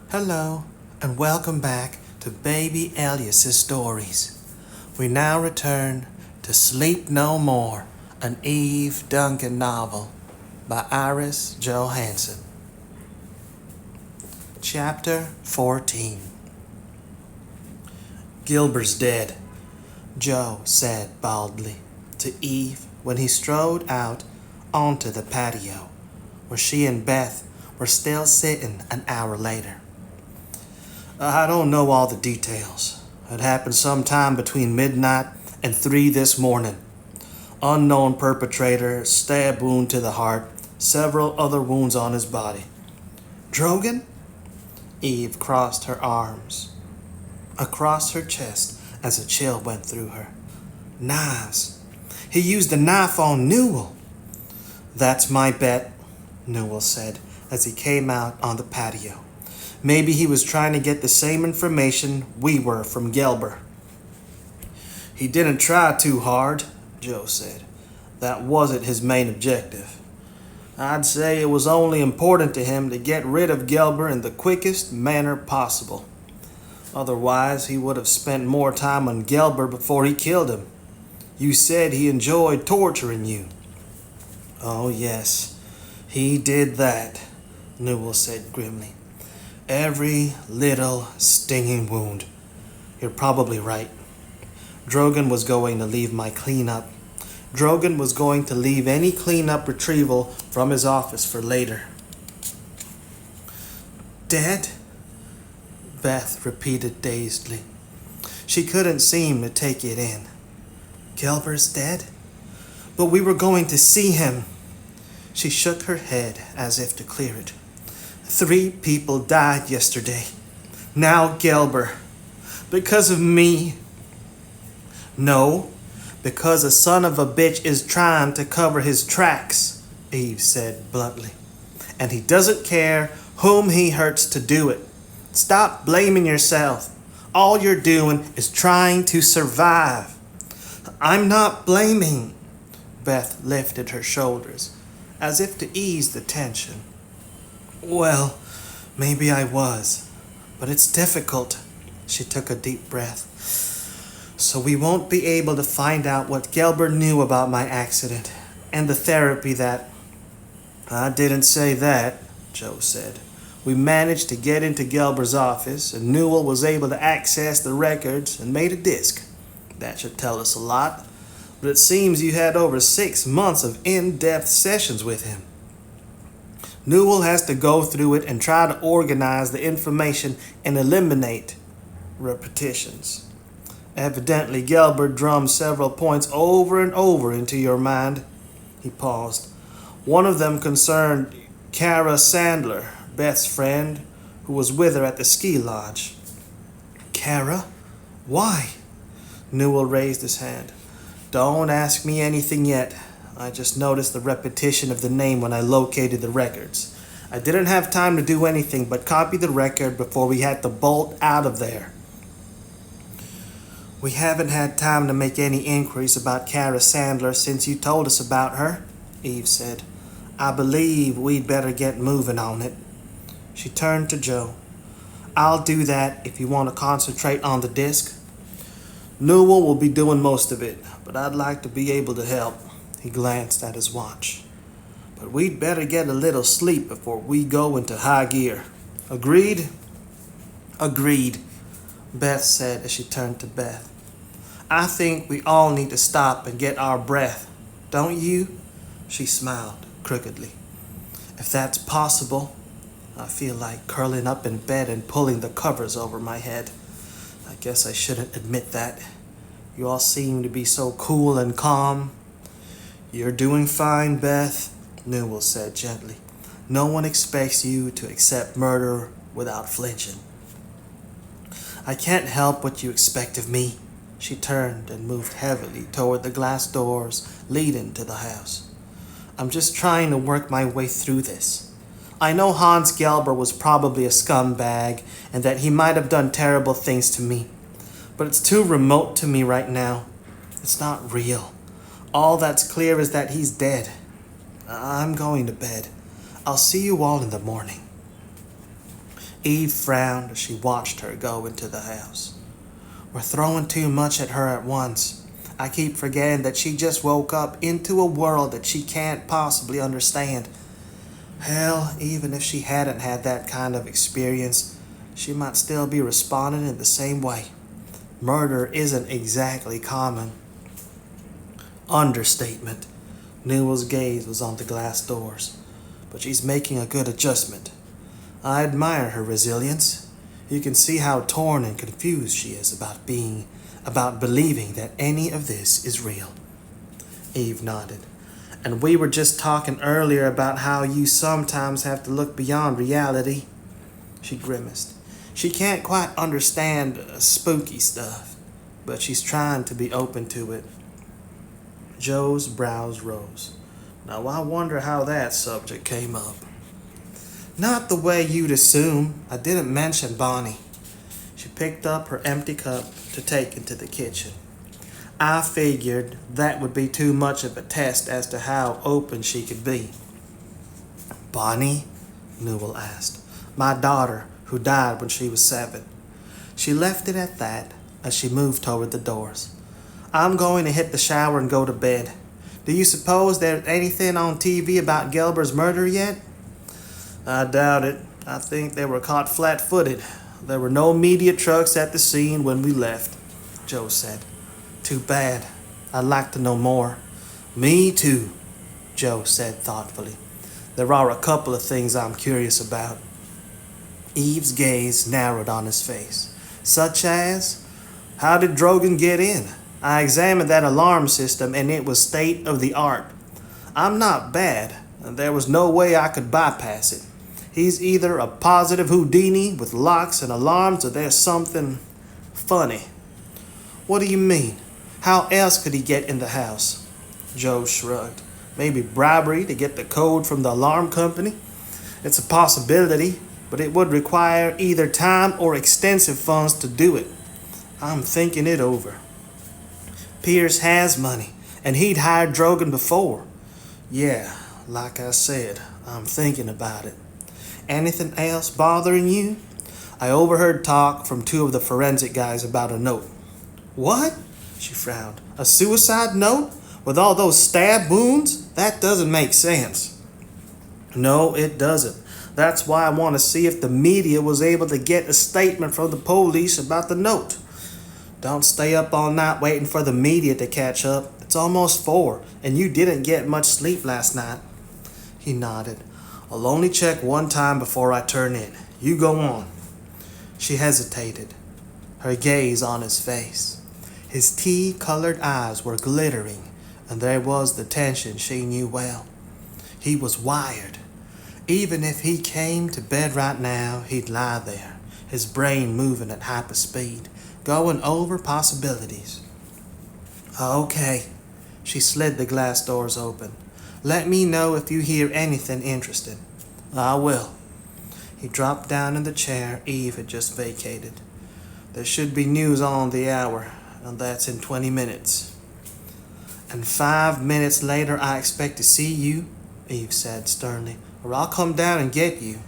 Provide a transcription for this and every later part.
Hello, and welcome back to Baby Elias's stories. We now return to Sleep No More, an Eve Duncan novel by Iris Johansen. Chapter 14. Gilbert's dead, Joe said baldly to Eve when he strode out onto the patio, where she and Beth were still sitting an hour later. I don't know all the details. It happened sometime between midnight and 3 this morning. Unknown perpetrator, stab wound to the heart, several other wounds on his body. Drogan? Eve crossed her arms across her chest as a chill went through her. Knives. He used a knife on Newell. That's my bet, Newell said as he came out on the patio. Maybe he was trying to get the same information we were from Gelber. He didn't try too hard, Joe said. That wasn't his main objective. I'd say it was only important to him to get rid of Gelber in the quickest manner possible. Otherwise, he would have spent more time on Gelber before he killed him. You said he enjoyed torturing you. Oh, yes, he did that, Newell said grimly. Every little stinging wound. You're probably right. Drogan was going to leave my cleanup. Drogan was going to leave any cleanup retrieval from his office for later. Dead? Beth repeated dazedly. She couldn't seem to take it in. Gelber's dead? But we were going to see him. She shook her head as if to clear it. 3 people died yesterday. Now Gelber. Because of me. No, because a son of a bitch is trying to cover his tracks, Eve said bluntly. And he doesn't care whom he hurts to do it. Stop blaming yourself. All you're doing is trying to survive. I'm not blaming. Beth lifted her shoulders as if to ease the tension. Well, maybe I was, but it's difficult. She took a deep breath. So we won't be able to find out what Gelber knew about my accident and the therapy that... I didn't say that, Joe said. We managed to get into Gelber's office and Newell was able to access the records and made a disc. That should tell us a lot, but it seems you had over 6 months of in-depth sessions with him. Newell has to go through it and try to organize the information and eliminate repetitions. Evidently, Gelber drummed several points over and over into your mind. He paused. One of them concerned Kara Sandler, Beth's friend, who was with her at the ski lodge. Kara? Why? Newell raised his hand. Don't ask me anything yet. I just noticed the repetition of the name when I located the records. I didn't have time to do anything but copy the record before we had to bolt out of there. We haven't had time to make any inquiries about Kara Sandler since you told us about her, Eve said. I believe we'd better get moving on it. She turned to Joe. I'll do that if you want to concentrate on the disc. Newell will be doing most of it, but I'd like to be able to help. He glanced at his watch. But we'd better get a little sleep before we go into high gear. Agreed? Agreed, Beth said as she turned to Beth. I think we all need to stop and get our breath. Don't you? She smiled crookedly. If that's possible, I feel like curling up in bed and pulling the covers over my head. I guess I shouldn't admit that. You all seem to be so cool and calm. You're doing fine, Beth, Newell said gently. No one expects you to accept murder without flinching. I can't help what you expect of me. She turned and moved heavily toward the glass doors leading to the house. I'm just trying to work my way through this. I know Hans Gelber was probably a scumbag and that he might have done terrible things to me, but it's too remote to me right now. It's not real. All that's clear is that he's dead. I'm going to bed. I'll see you all in the morning. Eve frowned as she watched her go into the house. We're throwing too much at her at once. I keep forgetting that she just woke up into a world that she can't possibly understand. Hell, even if she hadn't had that kind of experience, she might still be responding in the same way. Murder isn't exactly common. Understatement. Newell's gaze was on the glass doors, but she's making a good adjustment. I admire her resilience. You can see how torn and confused she is about believing that any of this is real. Eve nodded. And we were just talking earlier about how you sometimes have to look beyond reality. She grimaced. She can't quite understand spooky stuff, but she's trying to be open to it. Joe's brows rose. Now I wonder how that subject came up. Not the way you'd assume. I didn't mention Bonnie. She picked up her empty cup to take into the kitchen. I figured that would be too much of a test as to how open she could be. Bonnie? Newell asked. My daughter, who died when she was 7. She left it at that as she moved toward the doors. I'm going to hit the shower and go to bed. Do you suppose there's anything on TV about Gelber's murder yet? I doubt it. I think they were caught flat-footed. There were no media trucks at the scene when we left, Joe said. Too bad. I'd like to know more. Me too, Joe said thoughtfully. There are a couple of things I'm curious about. Eve's gaze narrowed on his face. Such as? How did Drogan get in? I examined that alarm system and it was state of the art. I'm not bad, and there was no way I could bypass it. He's either a positive Houdini with locks and alarms or there's something funny. What do you mean? How else could he get in the house? Joe shrugged. Maybe bribery to get the code from the alarm company? It's a possibility, but it would require either time or extensive funds to do it. I'm thinking it over. Pierce has money, and he'd hired Drogan before. Yeah, like I said, I'm thinking about it. Anything else bothering you? I overheard talk from 2 of the forensic guys about a note. What? She frowned. A suicide note? With all those stab wounds? That doesn't make sense. No, it doesn't. That's why I want to see if the media was able to get a statement from the police about the note. Don't stay up all night waiting for the media to catch up. It's almost 4, and you didn't get much sleep last night. He nodded. I'll only check one time before I turn in. You go on. She hesitated, her gaze on his face. His tea-colored eyes were glittering, and there was the tension she knew well. He was wired. Even if he came to bed right now, he'd lie there, his brain moving at hyperspeed, going over possibilities. Okay. She slid the glass doors open. Let me know if you hear anything interesting. I will. He dropped down in the chair Eve had just vacated. There should be news on the hour, and that's in 20 minutes. And 5 minutes later I expect to see you, Eve said sternly, or I'll come down and get you.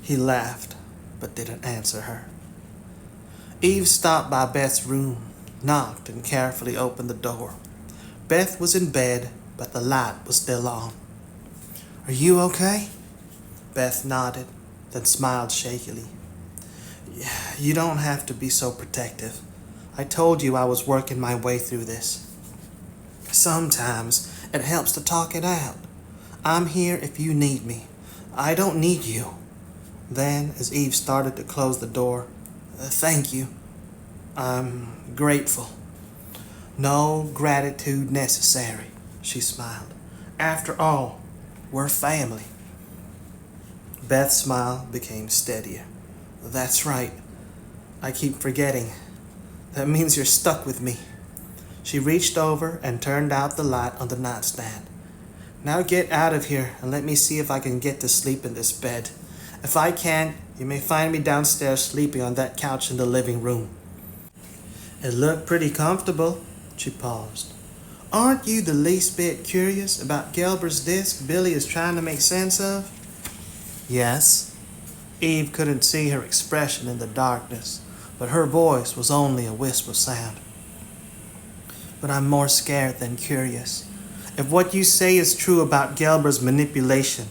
He laughed, but didn't answer her. Eve stopped by Beth's room, knocked, and carefully opened the door. Beth was in bed, but the light was still on. Are you okay? Beth nodded, then smiled shakily. You don't have to be so protective. I told you I was working my way through this. Sometimes it helps to talk it out. I'm here if you need me. I don't need you. Then, as Eve started to close the door, thank you. I'm grateful. No gratitude necessary, she smiled. After all, we're family. Beth's smile became steadier. That's right. I keep forgetting. That means you're stuck with me. She reached over and turned out the light on the nightstand. Now get out of here and let me see if I can get to sleep in this bed. If I can't, you may find me downstairs sleeping on that couch in the living room. It looked pretty comfortable. She paused. Aren't you the least bit curious about Gelber's disc Billy is trying to make sense of? Yes. Eve couldn't see her expression in the darkness, but her voice was only a wisp of sound. But I'm more scared than curious. If what you say is true about Gelber's manipulation,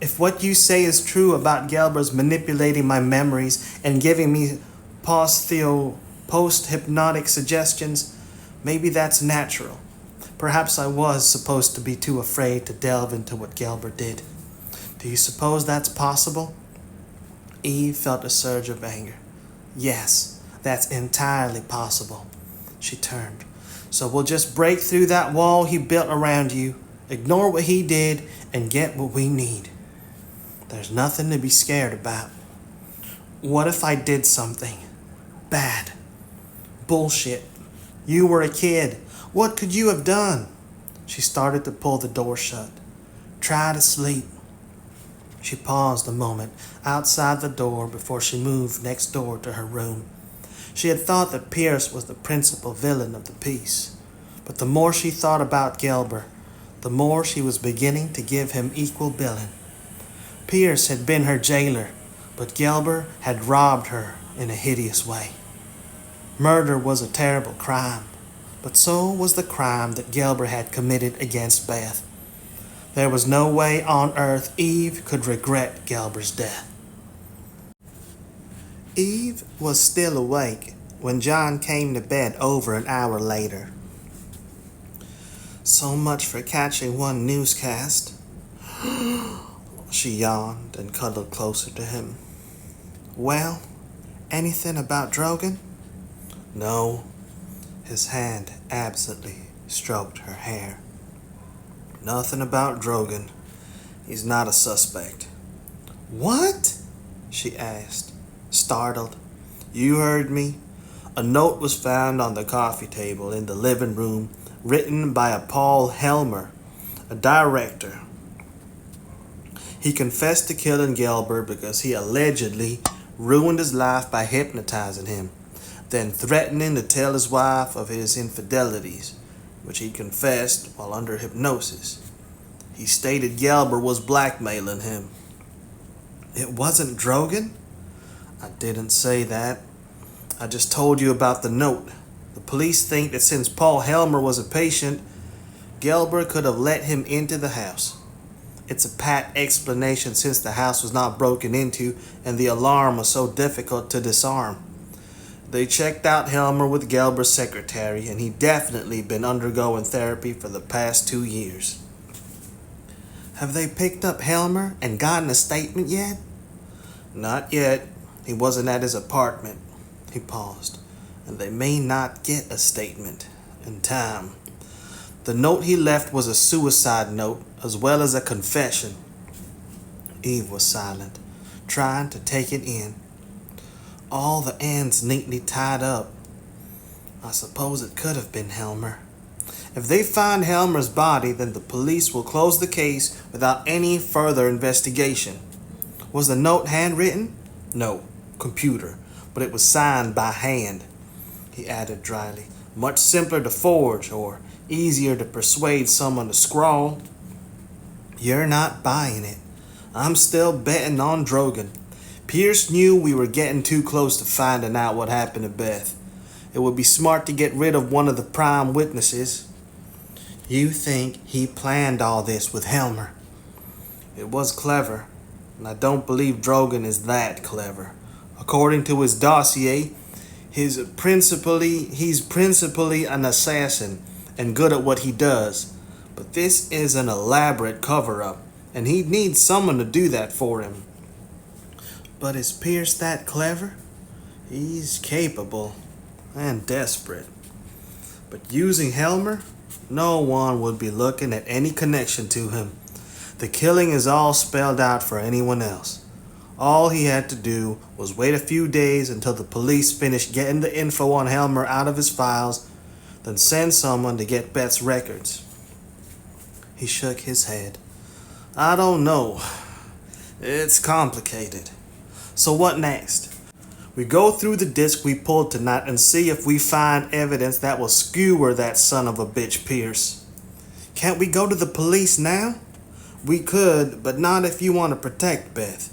if what you say is true about Gelber's manipulating my memories and giving me post-hypnotic suggestions, maybe that's natural. Perhaps I was supposed to be too afraid to delve into what Gelber did. Do you suppose that's possible? Eve felt a surge of anger. Yes, that's entirely possible. She turned. So we'll just break through that wall he built around you, ignore what he did, and get what we need. There's nothing to be scared about. What if I did something bad? Bullshit. You were a kid. What could you have done? She started to pull the door shut. Try to sleep. She paused a moment outside the door before she moved next door to her room. She had thought that Pierce was the principal villain of the piece, but the more she thought about Gelber, the more she was beginning to give him equal billing. Pierce had been her jailer, but Gelber had robbed her in a hideous way. Murder was a terrible crime, but so was the crime that Gelber had committed against Beth. There was no way on earth Eve could regret Gelber's death. Eve was still awake when John came to bed over an hour later. So much for catching one newscast. She yawned and cuddled closer to him. Well, anything about Drogan? No. His hand absently stroked her hair. Nothing about Drogan. He's not a suspect. What? She asked, startled. You heard me. A note was found on the coffee table in the living room, written by a Paul Helmer, a director. He confessed to killing Gelber because he allegedly ruined his life by hypnotizing him, then threatening to tell his wife of his infidelities, which he confessed while under hypnosis. He stated Gelber was blackmailing him. It wasn't Drogan? I didn't say that. I just told you about the note. The police think that since Paul Helmer was a patient, Gelber could have let him into the house. It's a pat explanation since the house was not broken into and the alarm was so difficult to disarm. They checked out Helmer with Gelber's secretary, and he'd definitely been undergoing therapy for the past 2 years. Have they picked up Helmer and gotten a statement yet? Not yet. He wasn't at his apartment. He paused. And they may not get a statement in time. The note he left was a suicide note as well as a confession. Eve was silent, trying to take it in. All the ends neatly tied up. I suppose it could have been Helmer. If they find Helmer's body, then the police will close the case without any further investigation. Was the note handwritten? No, computer, but it was signed by hand. He added dryly, much simpler to forge or easier to persuade someone to scrawl. You're not buying it. I'm still betting on Drogan. Pierce knew we were getting too close to finding out what happened to Beth. It would be smart to get rid of one of the prime witnesses. You think he planned all this with Helmer? It was clever, and I don't believe Drogan is that clever. According to his dossier, he's principally an assassin and good at what he does. But this is an elaborate cover-up, and he'd need someone to do that for him. But is Pierce that clever? He's capable and desperate. But using Helmer, no one would be looking at any connection to him. The killing is all spelled out for anyone else. All he had to do was wait a few days until the police finished getting the info on Helmer out of his files, then send someone to get Beth's records. He shook his head. I don't know. It's complicated. So what next? We go through the disc we pulled tonight and see if we find evidence that will skewer that son of a bitch Pierce. Can't we go to the police now? We could, but not if you want to protect Beth.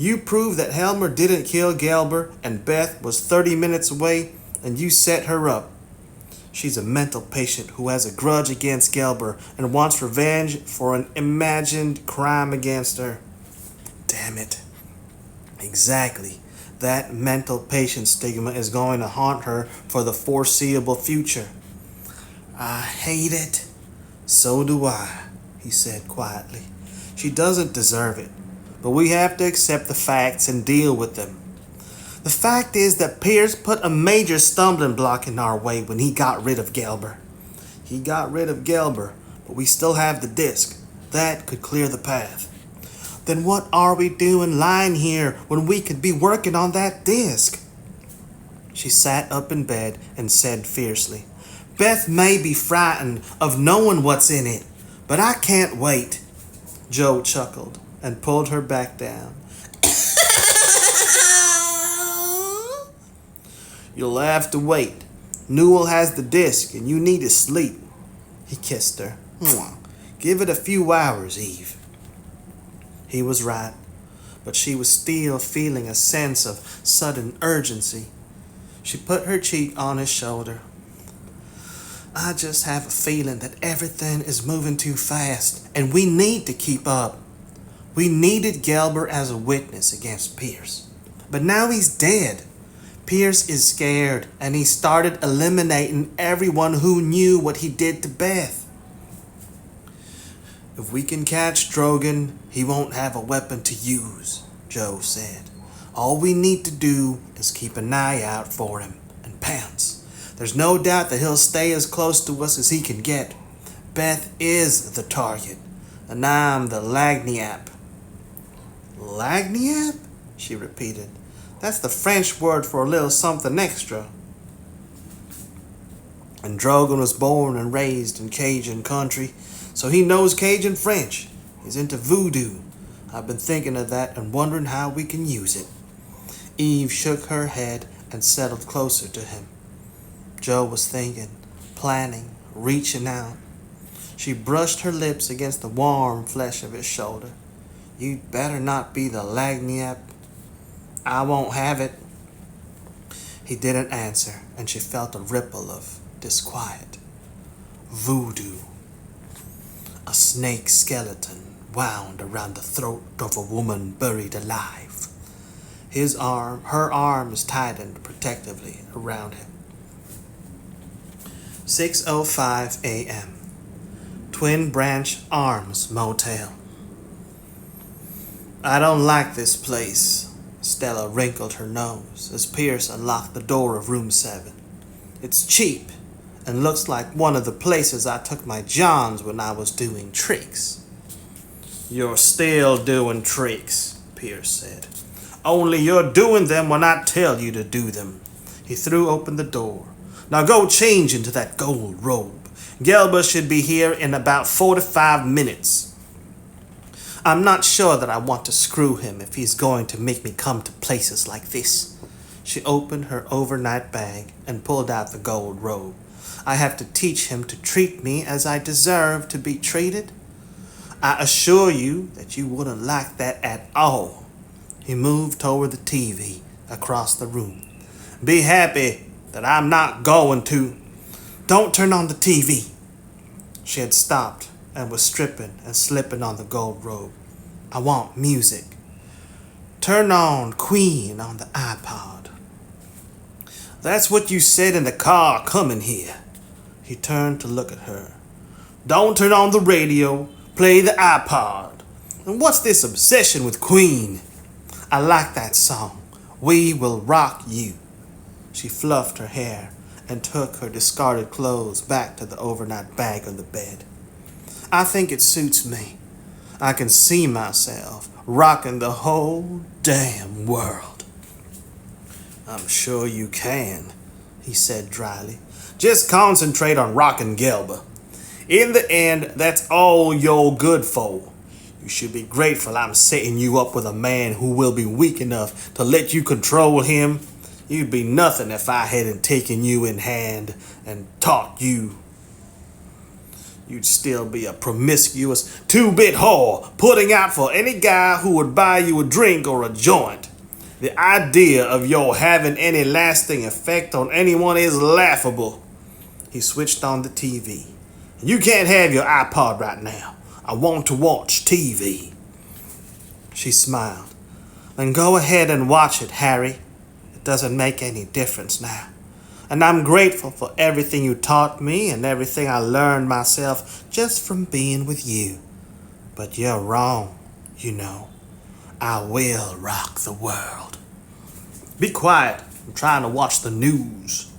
You proved that Helmer didn't kill Gelber and Beth was 30 minutes away, and you set her up. She's a mental patient who has a grudge against Gelber and wants revenge for an imagined crime against her. Damn it. Exactly. That mental patient stigma is going to haunt her for the foreseeable future. I hate it. So do I, he said quietly. She doesn't deserve it, but we have to accept the facts and deal with them. The fact is that Pierce put a major stumbling block in our way when he got rid of Gelber. He got rid of Gelber, but we still have the disc. That could clear the path. Then what are we doing lying here when we could be working on that disc? She sat up in bed and said fiercely, Beth may be frightened of knowing what's in it, but I can't wait. Joe chuckled and pulled her back down. You'll have to wait. Newell has the disc and you need to sleep. He kissed her. Give it a few hours, Eve. He was right, but she was still feeling a sense of sudden urgency. She put her cheek on his shoulder. I just have a feeling that everything is moving too fast, and we need to keep up. We needed Gelber as a witness against Pierce, but now he's dead. Pierce is scared, and he started eliminating everyone who knew what he did to Beth. If we can catch Drogan, he won't have a weapon to use, Joe said. All we need to do is keep an eye out for him and pounce. There's no doubt that he'll stay as close to us as he can get. Beth is the target, and I'm the lagniappe. Lagniappe? She repeated. That's the French word for a little something extra. And Drogan was born and raised in Cajun country, so he knows Cajun French. He's into voodoo. I've been thinking of that and wondering how we can use it. Eve shook her head and settled closer to him. Joe was thinking, planning, reaching out. She brushed her lips against the warm flesh of his shoulder. You'd better not be the lagniappe. I won't have it. He didn't answer, and she felt a ripple of disquiet. Voodoo. A snake skeleton wound around the throat of a woman buried alive. Her arms tightened protectively around him. 6:05 a.m. Twin Branch Arms Motel. I don't like this place. Stella wrinkled her nose as Pierce unlocked the door of room 7. It's cheap and looks like one of the places I took my Johns when I was doing tricks. You're still doing tricks, Pierce said. Only you're doing them when I tell you to do them. He threw open the door. Now go change into that gold robe. Gelber should be here in about 45 minutes. I'm not sure that I want to screw him if he's going to make me come to places like this. She opened her overnight bag and pulled out the gold robe. I have to teach him to treat me as I deserve to be treated. I assure you that you wouldn't like that at all. He moved toward the TV across the room. Be happy that I'm not going to. Don't turn on the TV. She had stopped and was stripping and slipping on the gold robe. I want music. Turn on Queen on the iPod. That's what you said in the car coming here. He turned to look at her. Don't turn on the radio. Play the iPod. And what's this obsession with Queen? I like that song. We Will Rock You. She fluffed her hair and took her discarded clothes back to the overnight bag on the bed. I think it suits me. I can see myself rocking the whole damn world. I'm sure you can, he said dryly. Just concentrate on rocking Gelber. In the end, that's all you're good for. You should be grateful I'm setting you up with a man who will be weak enough to let you control him. You'd be nothing if I hadn't taken you in hand and taught you. you'd still be a promiscuous, two-bit whore, putting out for any guy who would buy you a drink or a joint. The idea of your having any lasting effect on anyone is laughable. He switched on the TV. You can't have your iPod right now. I want to watch TV. She smiled. Then go ahead and watch it, Harry. It doesn't make any difference now. And I'm grateful for everything you taught me and everything I learned myself just from being with you. But you're wrong, you know. I will rock the world. Be quiet. I'm trying to watch the news.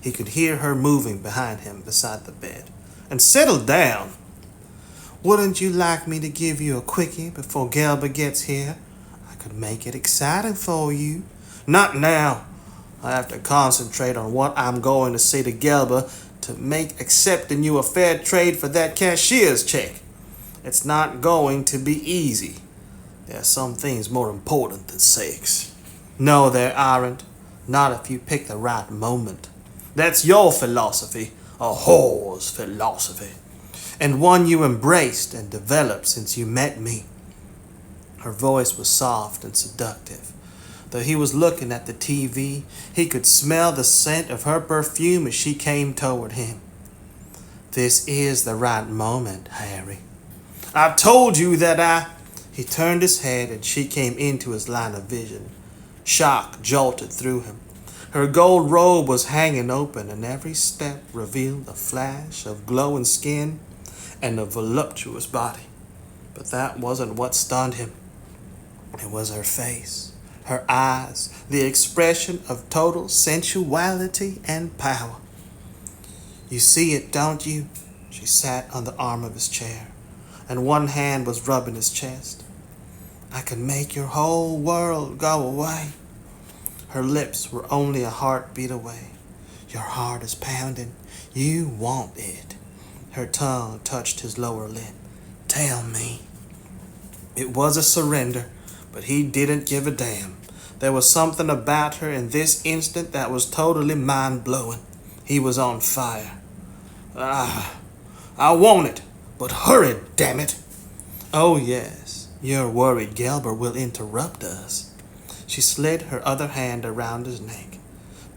He could hear her moving behind him beside the bed. And settle down. Wouldn't you like me to give you a quickie before Gelber gets here? I could make it exciting for you. Not now. I have to concentrate on what I'm going to say to Gelber to make accepting you a fair trade for that cashier's check. It's not going to be easy. There are some things more important than sex. No, there aren't. Not if you pick the right moment. That's your philosophy, a whore's philosophy, and one you embraced and developed since you met me. Her voice was soft and seductive. Though he was looking at the TV, he could smell the scent of her perfume as she came toward him. This is the right moment, Harry. I told you that He turned his head and she came into his line of vision. Shock jolted through him. Her gold robe was hanging open, and every step revealed a flash of glowing skin and a voluptuous body. But that wasn't what stunned him. It was her face, her eyes, the expression of total sensuality and power. You see it, don't you? She sat on the arm of his chair, and one hand was rubbing his chest. I can make your whole world go away. Her lips were only a heartbeat away. Your heart is pounding. You want it. Her tongue touched his lower lip. Tell me. It was a surrender, but he didn't give a damn. There was something about her in this instant that was totally mind-blowing. He was on fire. I want it, but hurry, damn it. Oh, yes, you're worried Gelber will interrupt us. She slid her other hand around his neck.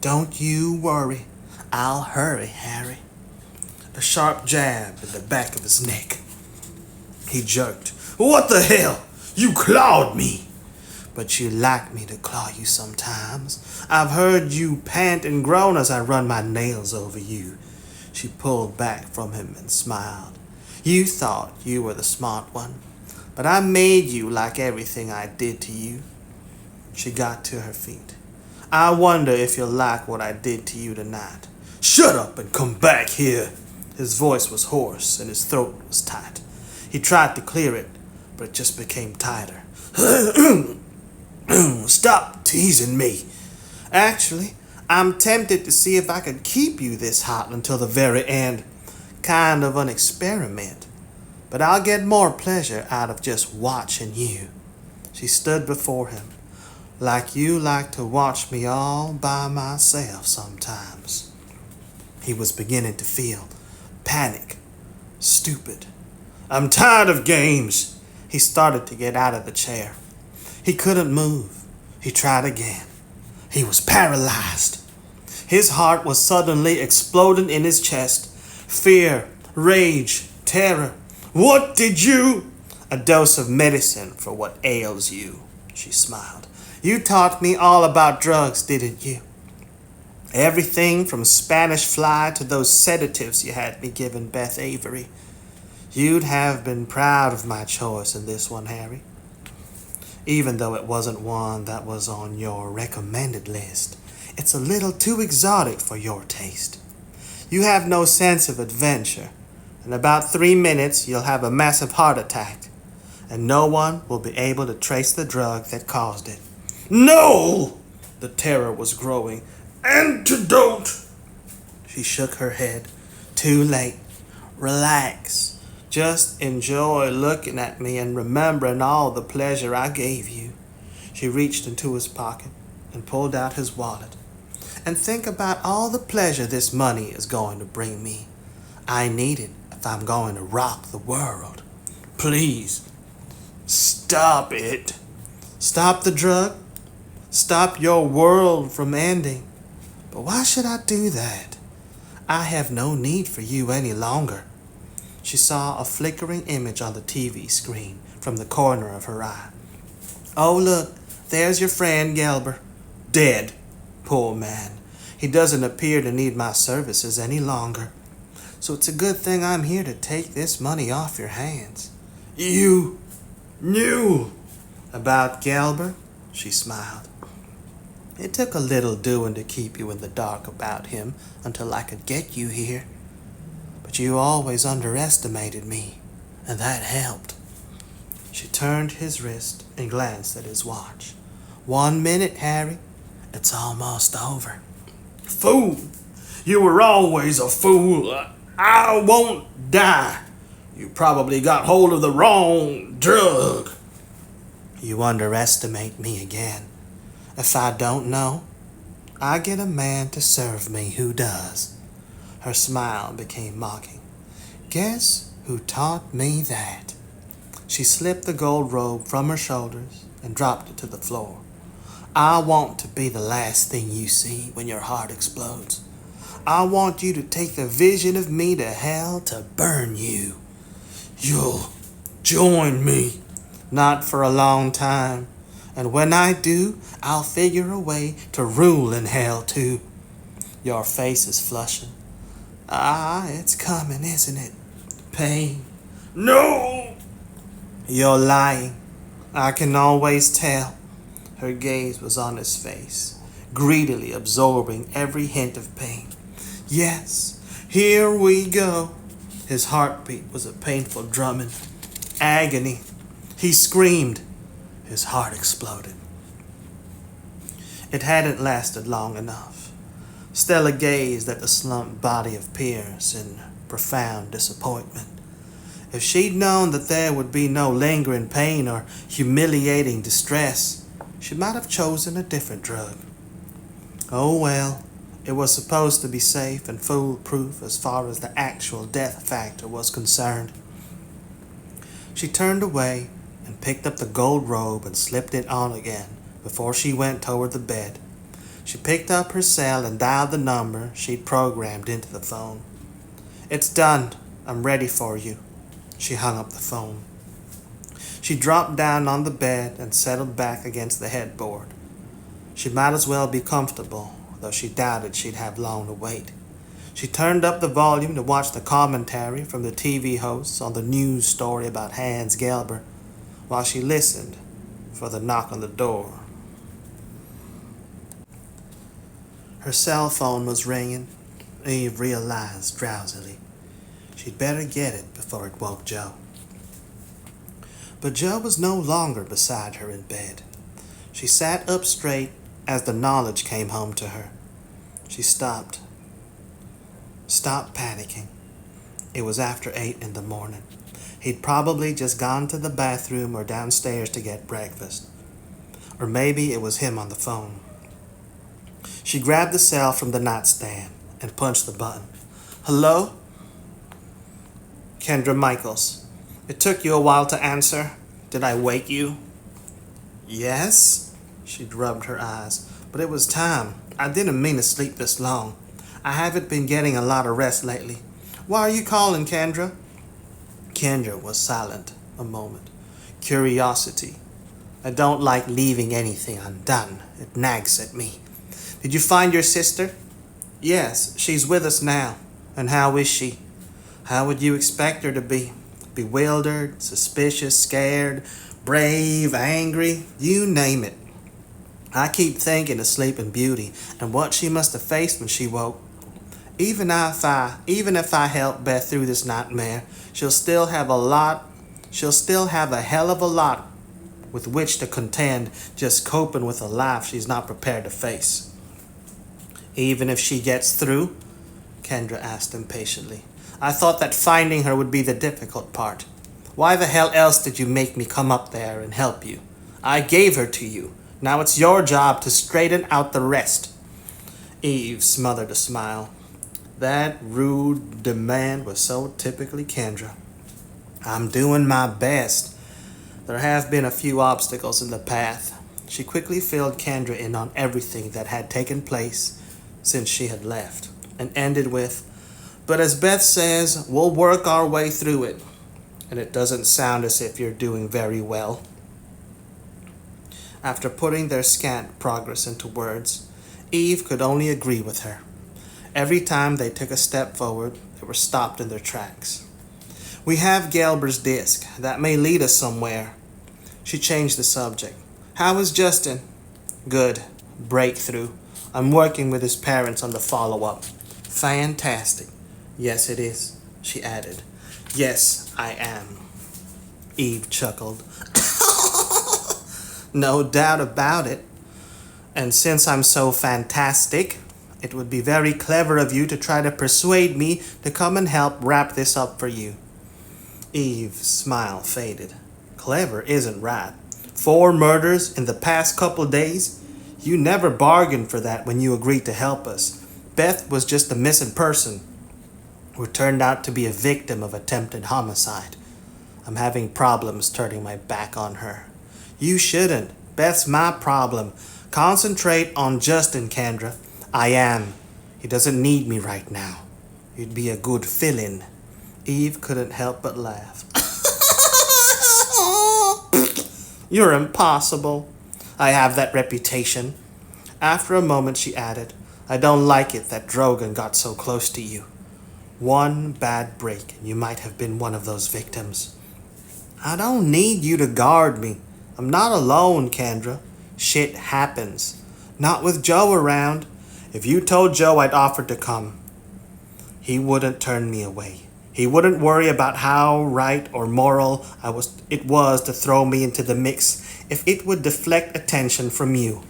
Don't you worry. I'll hurry, Harry. A sharp jab in the back of his neck. He jerked. What the hell? You clawed me. But you like me to claw you sometimes. I've heard you pant and groan as I run my nails over you. She pulled back from him and smiled. You thought you were the smart one, but I made you like everything I did to you. She got to her feet. I wonder if you'll like what I did to you tonight. Shut up and come back here. His voice was hoarse and his throat was tight. He tried to clear it, but it just became tighter. Stop teasing me. Actually, I'm tempted to see if I could keep you this hot until the very end. Kind of an experiment. But I'll get more pleasure out of just watching you. She stood before him. Like you like to watch me all by myself sometimes. He was beginning to feel panic, stupid. I'm tired of games. He started to get out of the chair. He couldn't move. He tried again. He was paralyzed. His heart was suddenly exploding in his chest. Fear, rage, terror. What did you? A dose of medicine for what ails you, she smiled. You taught me all about drugs, didn't you? Everything from Spanish fly to those sedatives you had me giving Beth Avery. You'd have been proud of my choice in this one, Harry. Even though it wasn't one that was on your recommended list. It's a little too exotic for your taste. You have no sense of adventure. In about 3 minutes, you'll have a massive heart attack. And no one will be able to trace the drug that caused it. No! The terror was growing. Antidote! She shook her head. Too late. Relax. Just enjoy looking at me and remembering all the pleasure I gave you. She reached into his pocket and pulled out his wallet. And think about all the pleasure this money is going to bring me. I need it if I'm going to rock the world. Please, stop it. Stop the drug. Stop your world from ending. But why should I do that? I have no need for you any longer. She saw a flickering image on the TV screen from the corner of her eye. Oh, look, there's your friend Gelber. Dead. Poor man. He doesn't appear to need my services any longer. So it's a good thing I'm here to take this money off your hands. You knew about Gelber? She smiled. It took a little doing to keep you in the dark about him until I could get you here. But you always underestimated me, and that helped. She turned his wrist and glanced at his watch. 1 minute, Harry. It's almost over. Fool! You were always a fool. I won't die. You probably got hold of the wrong drug. You underestimate me again. If I don't know, I get a man to serve me who does. Her smile became mocking. Guess who taught me that? She slipped the gold robe from her shoulders and dropped it to the floor. I want to be the last thing you see when your heart explodes. I want you to take the vision of me to hell to burn you. You'll join me. Not for a long time. And when I do, I'll figure a way to rule in hell too. Your face is flushing. It's coming, isn't it? Pain. No! You're lying. I can always tell. Her gaze was on his face, greedily absorbing every hint of pain. Yes, here we go. His heartbeat was a painful drumming. Agony. He screamed. His heart exploded. It hadn't lasted long enough. Stella gazed at the slumped body of Pierce in profound disappointment. If she'd known that there would be no lingering pain or humiliating distress, she might have chosen a different drug. Oh well, it was supposed to be safe and foolproof as far as the actual death factor was concerned. She turned away and picked up the gold robe and slipped it on again before she went toward the bed. She picked up her cell and dialed the number she'd programmed into the phone. It's done. I'm ready for you. She hung up the phone. She dropped down on the bed and settled back against the headboard. She might as well be comfortable, though she doubted she'd have long to wait. She turned up the volume to watch the commentary from the TV hosts on the news story about Hans Gelber, while she listened for the knock on the door. Her cell phone was ringing. Eve realized drowsily. She'd better get it before it woke Joe. But Joe was no longer beside her in bed. She sat up straight as the knowledge came home to her. She stopped panicking. It was after 8 in the morning. He'd probably just gone to the bathroom or downstairs to get breakfast. Or maybe it was him on the phone. She grabbed the cell from the nightstand and punched the button. Hello? Kendra Michaels. It took you a while to answer. Did I wake you? Yes? She rubbed her eyes. But it was time. I didn't mean to sleep this long. I haven't been getting a lot of rest lately. Why are you calling, Kendra? Kendra was silent a moment. Curiosity. I don't like leaving anything undone. It nags at me. Did you find your sister? Yes, she's with us now. And how is she? How would you expect her to be? Bewildered, suspicious, scared, brave, angry, you name it. I keep thinking of Sleeping Beauty and what she must have faced when she woke. Even if I help Beth through this nightmare, she'll still have a hell of a lot with which to contend, just coping with a life she's not prepared to face. Even if she gets through? Kendra asked impatiently. I thought that finding her would be the difficult part. Why the hell else did you make me come up there and help you? I gave her to you. Now it's your job to straighten out the rest. Eve smothered a smile. That rude demand was so typically Kendra. I'm doing my best. There have been a few obstacles in the path. She quickly filled Kendra in on everything that had taken place since she had left, and ended with, but as Beth says, we'll work our way through it. And it doesn't sound as if you're doing very well. After putting their scant progress into words, Eve could only agree with her. Every time they took a step forward, they were stopped in their tracks. We have Gelber's disc. That may lead us somewhere. She changed the subject. How is Justin? Good. Breakthrough. I'm working with his parents on the follow-up. Fantastic. Yes, it is, she added. Yes, I am. Eve chuckled. No doubt about it. And since I'm so fantastic, it would be very clever of you to try to persuade me to come and help wrap this up for you. Eve's smile faded. Clever isn't right. 4 murders in the past couple days? You never bargained for that when you agreed to help us. Beth was just a missing person who turned out to be a victim of attempted homicide. I'm having problems turning my back on her. You shouldn't. Beth's my problem. Concentrate on Justin, Kendra. I am. He doesn't need me right now. You'd be a good fill-in. Eve couldn't help but laugh. You're impossible. I have that reputation. After a moment, she added, I don't like it that Drogan got so close to you. One bad break, and you might have been one of those victims. I don't need you to guard me. I'm not alone, Kendra. Shit happens. Not with Joe around. If you told Joe I'd offered to come, he wouldn't turn me away. He wouldn't worry about how right or moral it was to throw me into the mix if it would deflect attention from you.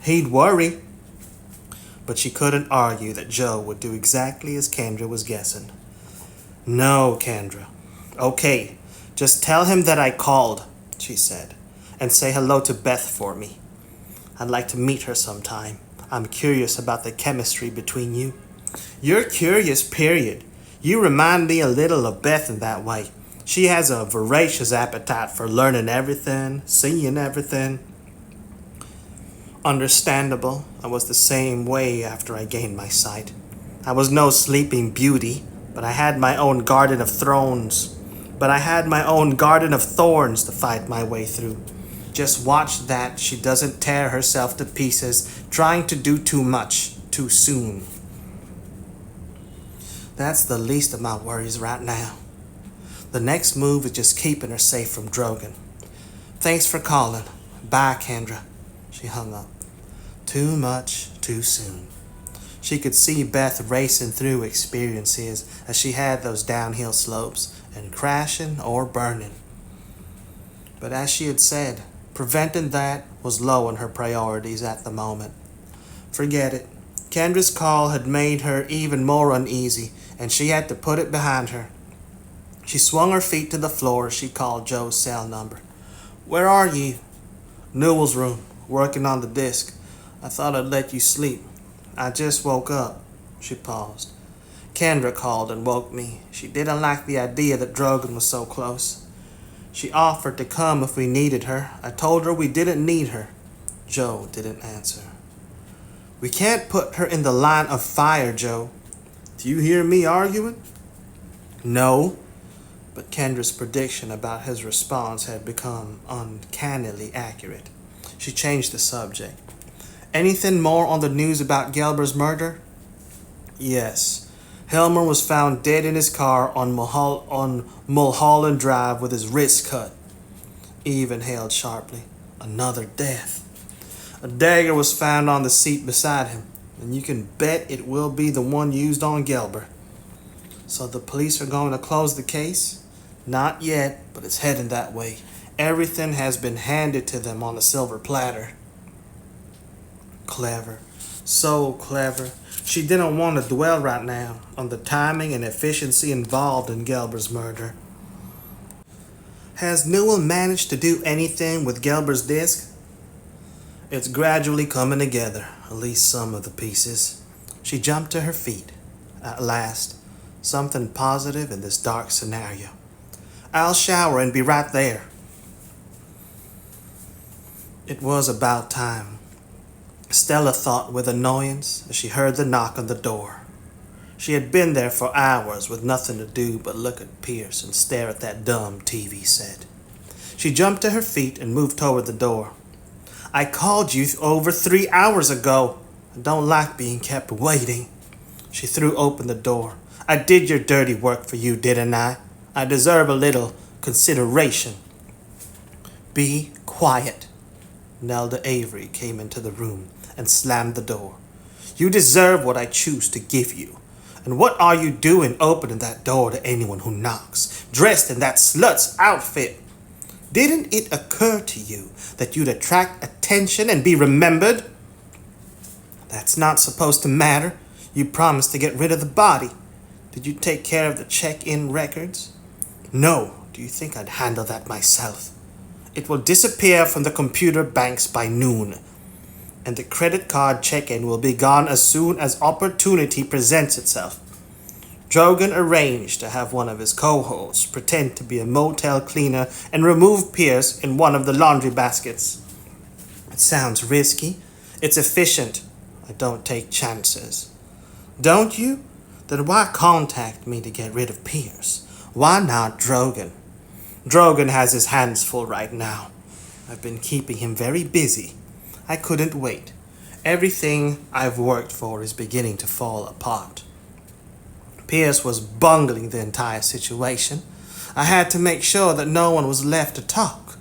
He'd worry. But she couldn't argue that Joe would do exactly as Kendra was guessing. No, Kendra. Okay, just tell him that I called, she said, and say hello to Beth for me. I'd like to meet her sometime. I'm curious about the chemistry between you. You're curious, period. You remind me a little of Beth in that way. She has a voracious appetite for learning everything, seeing everything. Understandable. I was the same way after I gained my sight. I was no sleeping beauty, but I had my own garden of thorns. To fight my way through. Just watch that she doesn't tear herself to pieces trying to do too much too soon. That's the least of my worries right now. The next move is just keeping her safe from Drogan. Thanks for calling. Bye, Kendra. She hung up. Too much, too soon. She could see Beth racing through experiences as she had those downhill slopes and crashing or burning. But as she had said, preventing that was low on her priorities at the moment. Forget it. Kendra's call had made her even more uneasy, and she had to put it behind her. She swung her feet to the floor as she called Joe's cell number. Where are you? Newell's room, working on the disc. I thought I'd let you sleep. I just woke up. She paused. Kendra called and woke me. She didn't like the idea that Drogan was so close. She offered to come if we needed her. I told her we didn't need her. Joe didn't answer. We can't put her in the line of fire, Joe. Do you hear me arguing? No. But Kendra's prediction about his response had become uncannily accurate. She changed the subject. Anything more on the news about Gelber's murder? Yes. Helmer was found dead in his car on Mulholland Drive with his wrist cut. Eve inhaled sharply. Another death. A dagger was found on the seat beside him, and you can bet it will be the one used on Gelber. So the police are going to close the case? Not yet, but it's heading that way. Everything has been handed to them on a silver platter. Clever. So clever. She didn't want to dwell right now on the timing and efficiency involved in Gelber's murder. Has Newell managed to do anything with Gelber's disc? It's gradually coming together, at least some of the pieces. She jumped to her feet. At last, something positive in this dark scenario. I'll shower and be right there. It was about time, Stella thought with annoyance as she heard the knock on the door. She had been there for hours with nothing to do but look at Pierce and stare at that dumb TV set. She jumped to her feet and moved toward the door. I called you over 3 hours ago. I don't like being kept waiting. She threw open the door. I did your dirty work for you, didn't I? I deserve a little consideration. Be quiet. Nelda Avery came into the room and slammed the door. You deserve what I choose to give you. And what are you doing opening that door to anyone who knocks, dressed in that slut's outfit? Didn't it occur to you that you'd attract attention and be remembered? That's not supposed to matter. You promised to get rid of the body. Did you take care of the check-in records? No. Do you think I'd handle that myself? It will disappear from the computer banks by noon, and the credit card check-in will be gone as soon as opportunity presents itself. Drogan arranged to have one of his co-hosts pretend to be a motel cleaner and remove Pierce in one of the laundry baskets. It sounds risky. It's efficient. I don't take chances. Don't you? Then why contact me to get rid of Pierce? Why not Drogan? Drogan has his hands full right now. I've been keeping him very busy. I couldn't wait. Everything I've worked for is beginning to fall apart. Pierce was bungling the entire situation. I had to make sure that no one was left to talk.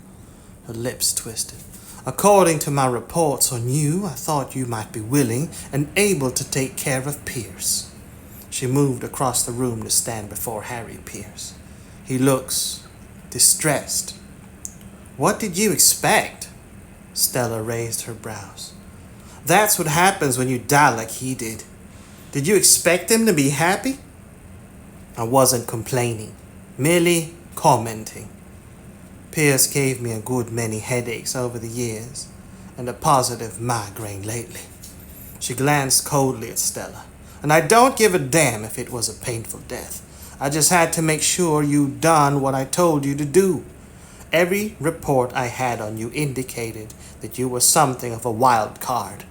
Her lips twisted. According to my reports on you, I thought you might be willing and able to take care of Pierce. She moved across the room to stand before Harry Pierce. He looks distressed. What did you expect? Stella raised her brows. That's what happens when you die like he did. Did you expect him to be happy? I wasn't complaining, merely commenting. Pierce gave me a good many headaches over the years, and a positive migraine lately. She glanced coldly at Stella. And I don't give a damn if it was a painful death. I just had to make sure you'd done what I told you to do. Every report I had on you indicated that you were something of a wild card.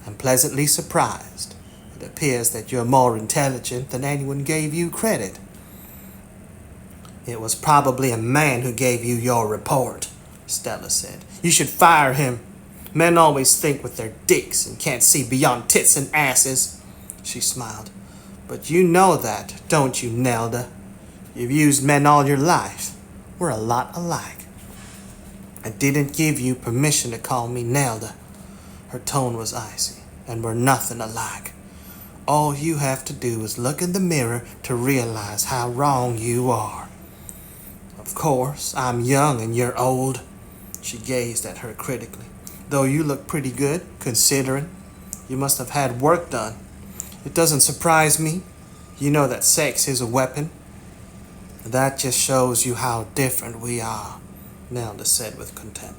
I'm pleasantly surprised. It appears that you're more intelligent than anyone gave you credit. It was probably a man who gave you your report, Stella said. You should fire him. Men always think with their dicks and can't see beyond tits and asses. She smiled. But you know that, don't you, Nelda? You've used men all your life. We're a lot alike. I didn't give you permission to call me Nelda. Her tone was icy, and we're nothing alike. All you have to do is look in the mirror to realize how wrong you are. Of course, I'm young and you're old. She gazed at her critically. Though you look pretty good, considering. You must have had work done. It doesn't surprise me. You know that sex is a weapon. That just shows you how different we are, Nelda said with contempt.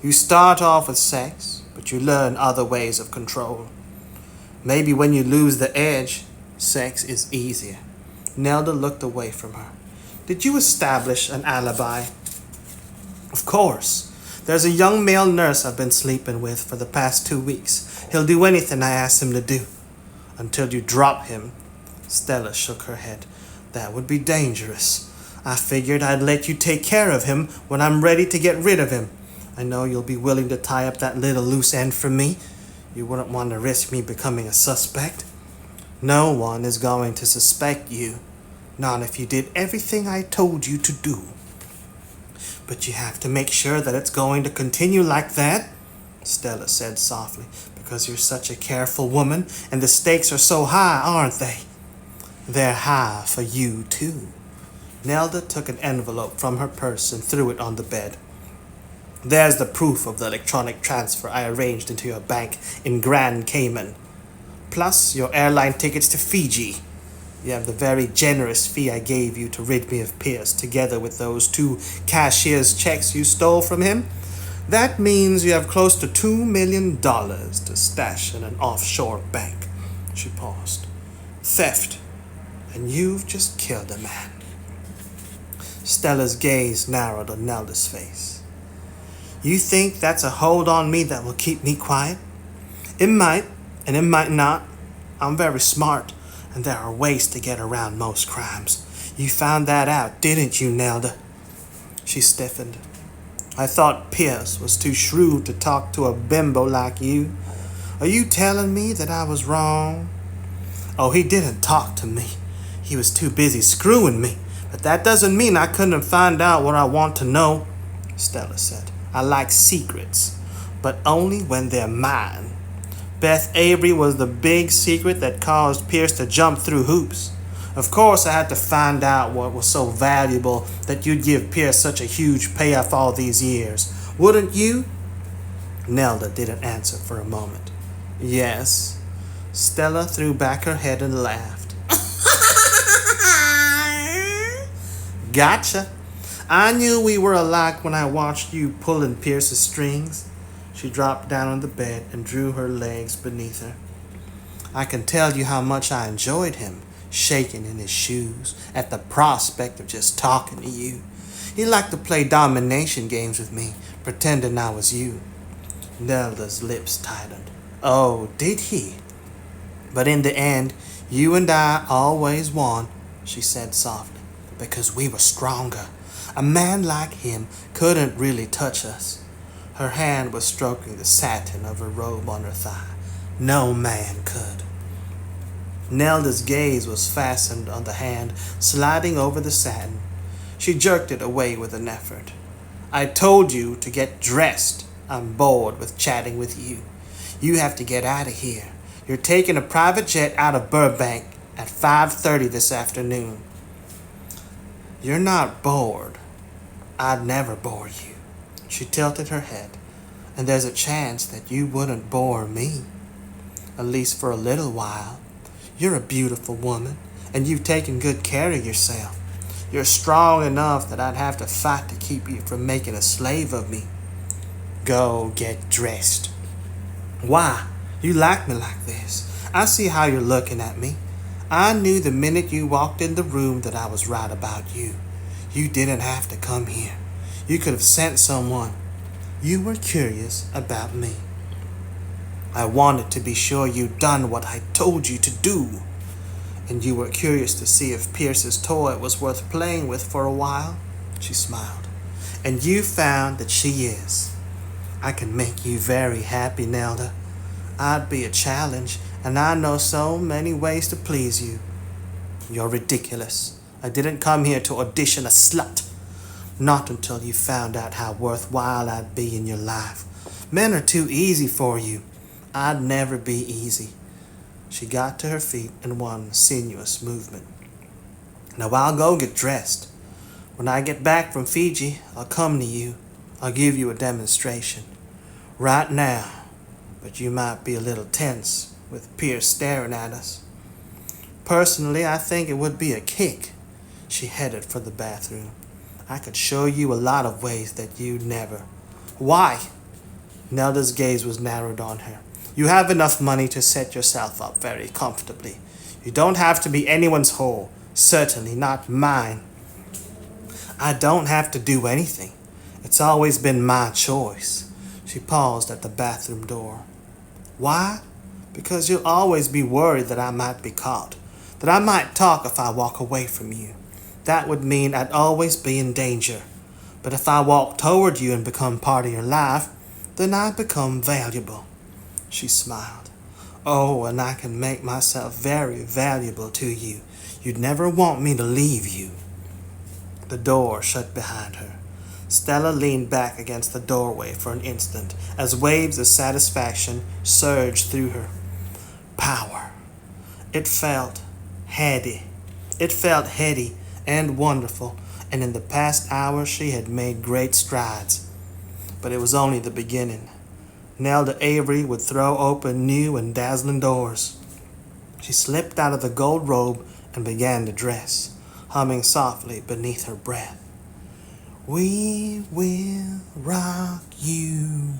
You start off with sex, but you learn other ways of control. Maybe when you lose the edge, sex is easier. Nelda looked away from her. Did you establish an alibi? Of course. There's a young male nurse I've been sleeping with for the past 2 weeks. He'll do anything I ask him to do. Until you drop him. Stella shook her head. That would be dangerous. I figured I'd let you take care of him when I'm ready to get rid of him. I know you'll be willing to tie up that little loose end for me. You wouldn't want to risk me becoming a suspect. No one is going to suspect you. Not if you did everything I told you to do. But you have to make sure that it's going to continue like that, Stella said softly, because you're such a careful woman, and the stakes are so high, aren't they? They're high for you, too. Nelda took an envelope from her purse and threw it on the bed. There's the proof of the electronic transfer I arranged into your bank in Grand Cayman. Plus your airline tickets to Fiji. You have the very generous fee I gave you to rid me of Pierce, together with those 2 cashier's checks you stole from him. That means you have close to $2 million to stash in an offshore bank. She paused. Theft and you've just killed a man. Stella's gaze narrowed on Nelda's face. You think that's a hold on me that will keep me quiet? It might, and it might not. I'm very smart, and there are ways to get around most crimes. You found that out, didn't you, Nelda? She stiffened. I thought Pierce was too shrewd to talk to a bimbo like you. Are you telling me that I was wrong? Oh, he didn't talk to me. He was too busy screwing me. But that doesn't mean I couldn't find out what I want to know, Stella said. I like secrets, but only when they're mine. Beth Avery was the big secret that caused Pierce to jump through hoops. Of course, I had to find out what was so valuable that you'd give Pierce such a huge payoff all these years. Wouldn't you? Nelda didn't answer for a moment. Yes. Stella threw back her head and laughed. Gotcha. I knew we were alike when I watched you pulling Pierce's strings. She dropped down on the bed and drew her legs beneath her. I can tell you how much I enjoyed him, shaking in his shoes at the prospect of just talking to you. He liked to play domination games with me, pretending I was you. Nelda's lips tightened. Oh, did he? But in the end, you and I always won, she said softly, because we were stronger. A man like him couldn't really touch us. Her hand was stroking the satin of her robe on her thigh. No man could. Nelda's gaze was fastened on the hand sliding over the satin. She jerked it away with an effort. I told you to get dressed. I'm bored with chatting with you. You have to get out of here. You're taking a private jet out of Burbank at 5:30 this afternoon. You're not bored. I'd never bore you. She tilted her head. And there's a chance that you wouldn't bore me. At least for a little while. You're a beautiful woman, and you've taken good care of yourself. You're strong enough that I'd have to fight to keep you from making a slave of me. Go get dressed. Why? You like me like this. I see how you're looking at me. I knew the minute you walked in the room that I was right about you. You didn't have to come here. You could have sent someone. You were curious about me. I wanted to be sure you'd done what I told you to do. And you were curious to see if Pierce's toy was worth playing with for a while? She smiled. And you found that she is. I can make you very happy, Nelda. I'd be a challenge, and I know so many ways to please you. You're ridiculous. I didn't come here to audition a slut. Not until you found out how worthwhile I'd be in your life. Men are too easy for you. I'd never be easy. She got to her feet in one sinuous movement. Now I'll go get dressed. When I get back from Fiji, I'll come to you. I'll give you a demonstration. Right now. But you might be a little tense with Pierce staring at us. Personally, I think it would be a kick. She headed for the bathroom. I could show you a lot of ways that you'd never. Why? Nelda's gaze was narrowed on her. You have enough money to set yourself up very comfortably. You don't have to be anyone's whore. Certainly not mine. I don't have to do anything. It's always been my choice. She paused at the bathroom door. Why? Because you'll always be worried that I might be caught. That I might talk if I walk away from you. That would mean I'd always be in danger. But if I walk toward you and become part of your life, then I become valuable. She smiled. Oh, and I can make myself very valuable to you. You'd never want me to leave you. The door shut behind her. Stella leaned back against the doorway for an instant as waves of satisfaction surged through her. Power. It felt heady. It felt heady and wonderful, and in the past hour she had made great strides. But it was only the beginning. Nelda Avery would throw open new and dazzling doors. She slipped out of the gold robe and began to dress, humming softly beneath her breath. We will rock you.